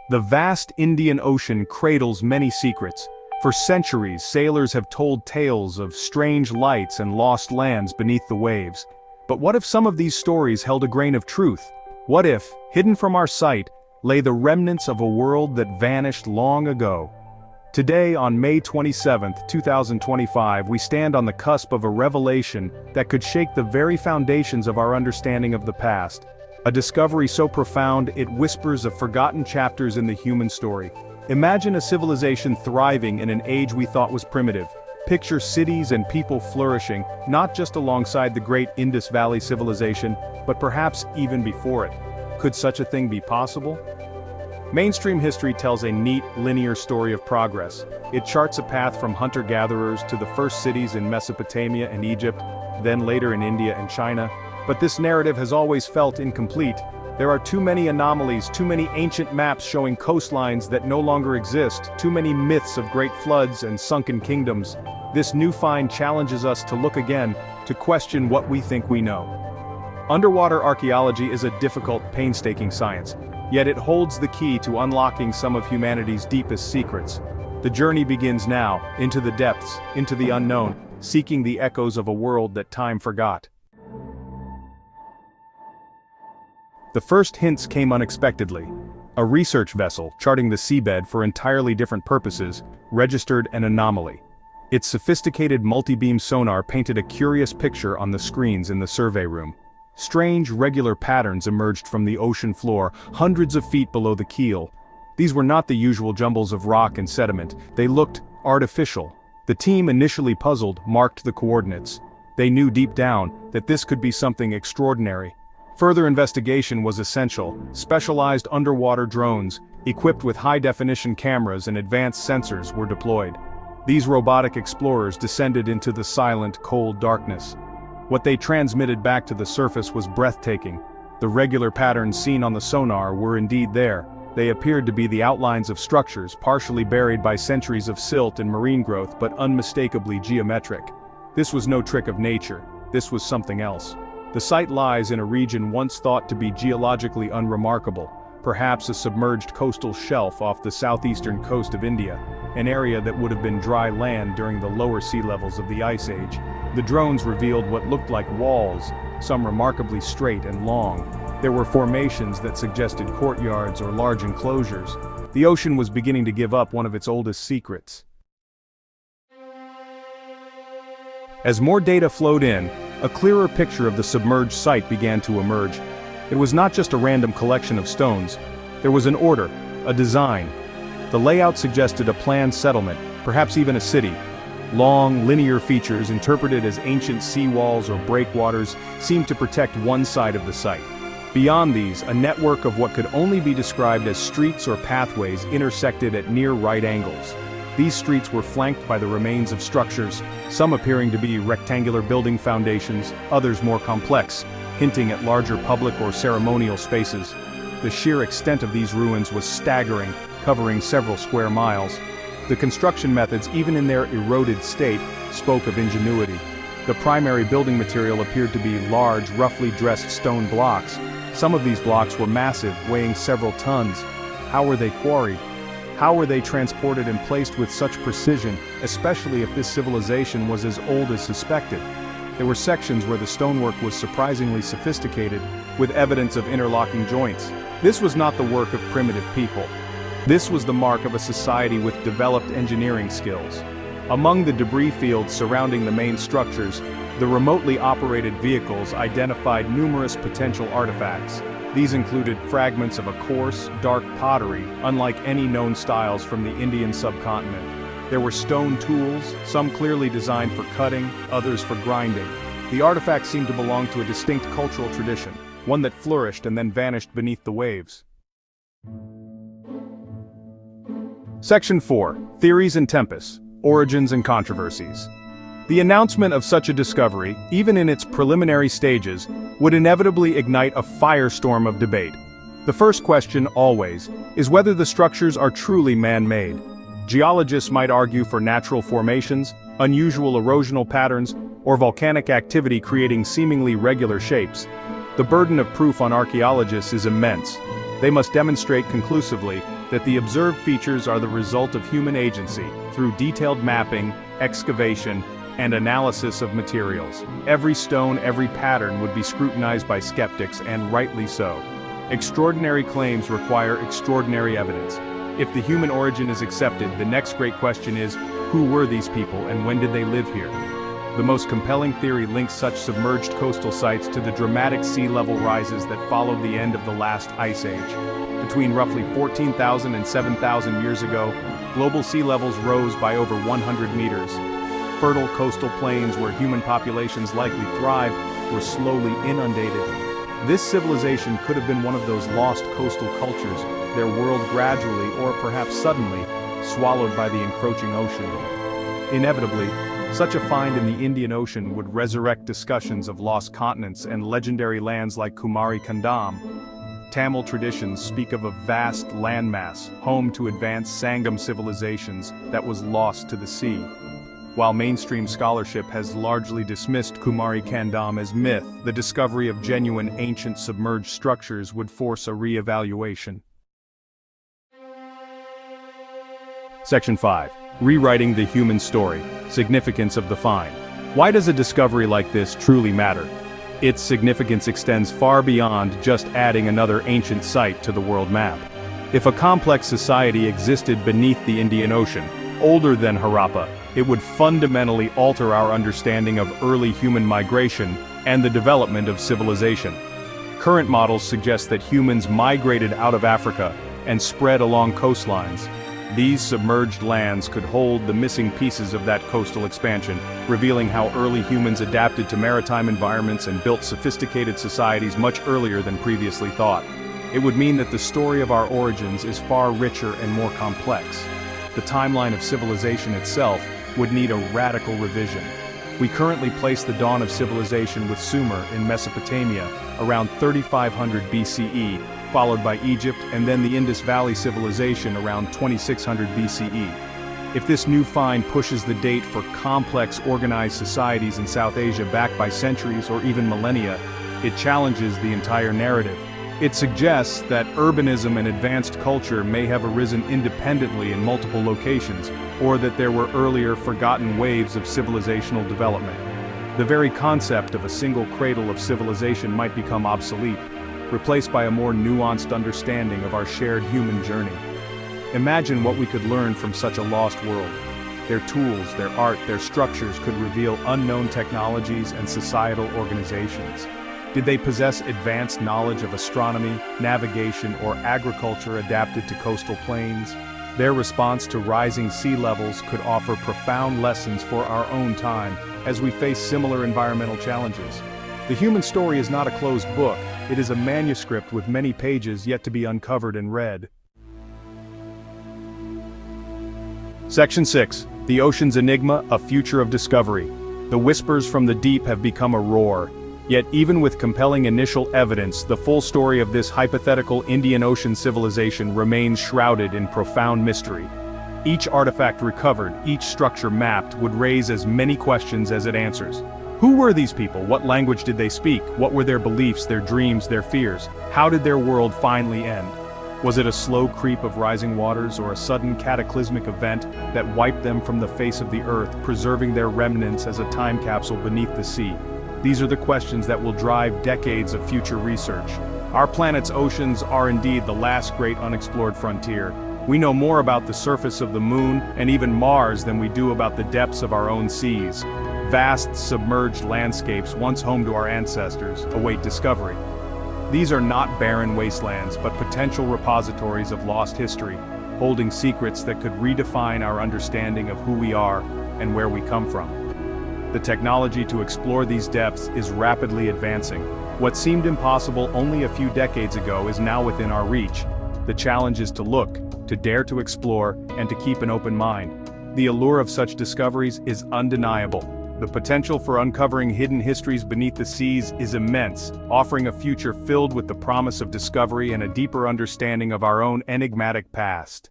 The vast Indian Ocean cradles many secrets. For centuries, sailors have told tales of strange lights and lost lands beneath the waves. But what if some of these stories held a grain of truth? What if, hidden from our sight, lay the remnants of a world that vanished long ago? Today, on May 27, 2025, we stand on the cusp of a revelation that could shake the very foundations of our understanding of the past. A discovery so profound it whispers of forgotten chapters in the human story. Imagine a civilization thriving in an age we thought was primitive. Picture cities and people flourishing, not just alongside the great Indus Valley civilization, but perhaps even before it. Could such a thing be possible? Mainstream history tells a neat, linear story of progress. It charts a path from hunter-gatherers to the first cities in Mesopotamia and Egypt, then later in India and China. But this narrative has always felt incomplete. There are too many anomalies, too many ancient maps showing coastlines that no longer exist, too many myths of great floods and sunken kingdoms. This new find challenges us to look again, to question what we think we know. Underwater archaeology is a difficult, painstaking science, yet it holds the key to unlocking some of humanity's deepest secrets. The journey begins now, into the depths, into the unknown, seeking the echoes of a world that time forgot. The first hints came unexpectedly. A research vessel, charting the seabed for entirely different purposes, registered an anomaly. Its sophisticated multibeam sonar painted a curious picture on the screens in the survey room. Strange, regular patterns emerged from the ocean floor, hundreds of feet below the keel. These were not the usual jumbles of rock and sediment, they looked artificial. The team, initially puzzled, marked the coordinates. They knew deep down that this could be something extraordinary. Further investigation was essential. Specialized underwater drones, equipped with high-definition cameras and advanced sensors, were deployed. These robotic explorers descended into the silent, cold darkness. What they transmitted back to the surface was breathtaking. The regular patterns seen on the sonar were indeed there. They appeared to be the outlines of structures partially buried by centuries of silt and marine growth, but unmistakably geometric. This was no trick of nature. This was something else. The site lies in a region once thought to be geologically unremarkable, perhaps a submerged coastal shelf off the southeastern coast of India, an area that would have been dry land during the lower sea levels of the Ice Age. The drones revealed what looked like walls, some remarkably straight and long. There were formations that suggested courtyards or large enclosures. The ocean was beginning to give up one of its oldest secrets. As more data flowed in, a clearer picture of the submerged site began to emerge. It was not just a random collection of stones. There was an order, a design. The layout suggested a planned settlement, perhaps even a city. Long, linear features interpreted as ancient seawalls or breakwaters seemed to protect one side of the site. Beyond these, a network of what could only be described as streets or pathways intersected at near right angles. These streets were flanked by the remains of structures, some appearing to be rectangular building foundations, others more complex, hinting at larger public or ceremonial spaces. The sheer extent of these ruins was staggering, covering several square miles. The construction methods, even in their eroded state, spoke of ingenuity. The primary building material appeared to be large, roughly dressed stone blocks. Some of these blocks were massive, weighing several tons. How were they quarried? How were they transported and placed with such precision, especially if this civilization was as old as suspected? There were sections where the stonework was surprisingly sophisticated, with evidence of interlocking joints. This was not the work of primitive people. This was the mark of a society with developed engineering skills. Among the debris fields surrounding the main structures, the remotely operated vehicles identified numerous potential artifacts. These included fragments of a coarse, dark pottery, unlike any known styles from the Indian subcontinent. There were stone tools, some clearly designed for cutting, others for grinding. The artifacts seemed to belong to a distinct cultural tradition, one that flourished and then vanished beneath the waves. Section 4. Theories and Tempest, Origins and Controversies. The announcement of such a discovery, even in its preliminary stages, would inevitably ignite a firestorm of debate. The first question, always, is whether the structures are truly man-made. Geologists might argue for natural formations, unusual erosional patterns, or volcanic activity creating seemingly regular shapes. The burden of proof on archaeologists is immense. They must demonstrate conclusively that the observed features are the result of human agency, through detailed mapping, excavation, and analysis of materials. Every stone, every pattern would be scrutinized by skeptics, and rightly so. Extraordinary claims require extraordinary evidence. If the human origin is accepted, the next great question is, who were these people and when did they live here? The most compelling theory links such submerged coastal sites to the dramatic sea level rises that followed the end of the last ice age. Between roughly 14,000 and 7,000 years ago, global sea levels rose by over 100 meters. Fertile coastal plains where human populations likely thrived were slowly inundated. This civilization could have been one of those lost coastal cultures, their world gradually or perhaps suddenly swallowed by the encroaching ocean. Inevitably, such a find in the Indian Ocean would resurrect discussions of lost continents and legendary lands like Kumari Kandam. Tamil traditions speak of a vast landmass, home to advanced Sangam civilizations, that was lost to the sea. While mainstream scholarship has largely dismissed Kumari Kandam as myth, the discovery of genuine ancient submerged structures would force a re-evaluation. Section 5. Rewriting the human story. Significance of the find. Why does a discovery like this truly matter? Its significance extends far beyond just adding another ancient site to the world map. If a complex society existed beneath the Indian Ocean, older than Harappa, it would fundamentally alter our understanding of early human migration and the development of civilization. Current models suggest that humans migrated out of Africa and spread along coastlines. These submerged lands could hold the missing pieces of that coastal expansion, revealing how early humans adapted to maritime environments and built sophisticated societies much earlier than previously thought. It would mean that the story of our origins is far richer and more complex. The timeline of civilization itself would need a radical revision. We currently place the dawn of civilization with Sumer in Mesopotamia around 3500 BCE, followed by Egypt and then the Indus Valley civilization around 2600 BCE. If this new find pushes the date for complex organized societies in South Asia back by centuries or even millennia, it challenges the entire narrative. It suggests that urbanism and advanced culture may have arisen independently in multiple locations, or that there were earlier forgotten waves of civilizational development. The very concept of a single cradle of civilization might become obsolete, replaced by a more nuanced understanding of our shared human journey. Imagine what we could learn from such a lost world. Their tools, their art, their structures could reveal unknown technologies and societal organizations. Did they possess advanced knowledge of astronomy, navigation, or agriculture adapted to coastal plains? Their response to rising sea levels could offer profound lessons for our own time as we face similar environmental challenges. The human story is not a closed book, it is a manuscript with many pages yet to be uncovered and read. Section 6. The Ocean's Enigma, a Future of Discovery. The whispers from the deep have become a roar. Yet even with compelling initial evidence, the full story of this hypothetical Indian Ocean civilization remains shrouded in profound mystery. Each artifact recovered, each structure mapped, would raise as many questions as it answers. Who were these people? What language did they speak? What were their beliefs, their dreams, their fears? How did their world finally end? Was it a slow creep of rising waters or a sudden cataclysmic event that wiped them from the face of the earth, preserving their remnants as a time capsule beneath the sea? These are the questions that will drive decades of future research. Our planet's oceans are indeed the last great unexplored frontier. We know more about the surface of the moon and even Mars than we do about the depths of our own seas. Vast submerged landscapes once home to our ancestors await discovery. These are not barren wastelands, but potential repositories of lost history, holding secrets that could redefine our understanding of who we are and where we come from. The technology to explore these depths is rapidly advancing. What seemed impossible only a few decades ago is now within our reach. The challenge is to look, to dare to explore, and to keep an open mind. The allure of such discoveries is undeniable. The potential for uncovering hidden histories beneath the seas is immense, offering a future filled with the promise of discovery and a deeper understanding of our own enigmatic past.